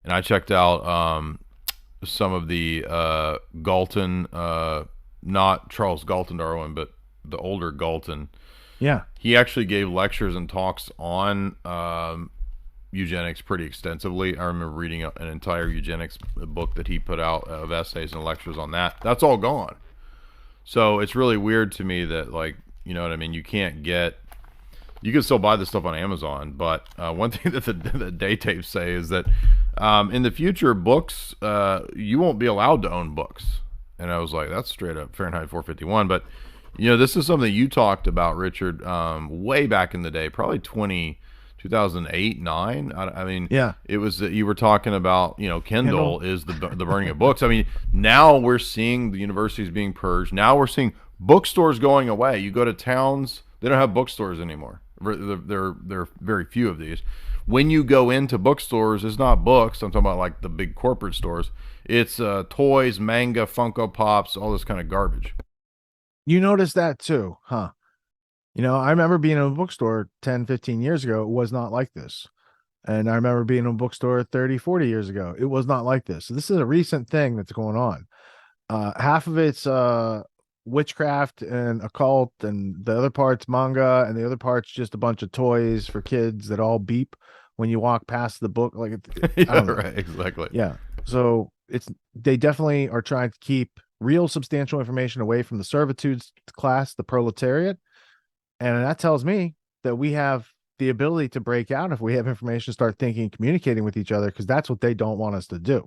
and I checked out some of the Galton, not Charles Galton Darwin, but the older Galton. Yeah. He actually gave lectures and talks on eugenics pretty extensively. I remember reading an entire eugenics book that he put out of essays and lectures on that. That's all gone. So it's really weird to me that, like, you know what I mean? You can't get, you can still buy this stuff on Amazon, but one thing that the day tapes say is that in the future, books, you won't be allowed to own books. And I was like, that's straight up Fahrenheit 451. But, you know, this is something you talked about, Richard, way back in the day, probably 2008, 9. I mean, Yeah. it was that you were talking about, you know, Kindle Kindle. is the burning of books. I mean, now we're seeing the universities being purged. Now we're seeing bookstores going away. You go to towns, they don't have bookstores anymore. There are very few of these. When you go into bookstores, it's not books. I'm talking about like the big corporate stores. It's toys, manga, Funko Pops, all this kind of garbage. You noticed that too, huh? I remember being in a bookstore 10, 15 years ago. It was not like this. And I remember being in a bookstore 30, 40 years ago. It was not like this. So this is a recent thing that's going on. Half of it's witchcraft and occult, and the other part's manga, and the other part's just a bunch of toys for kids that all beep when you walk past the book. Like, I Yeah, don't know. right, exactly. Yeah. So they definitely are trying to keep real substantial information away from the servitude class, the proletariat. And that tells me that we have the ability to break out if we have information, start thinking, communicating with each other, because that's what they don't want us to do.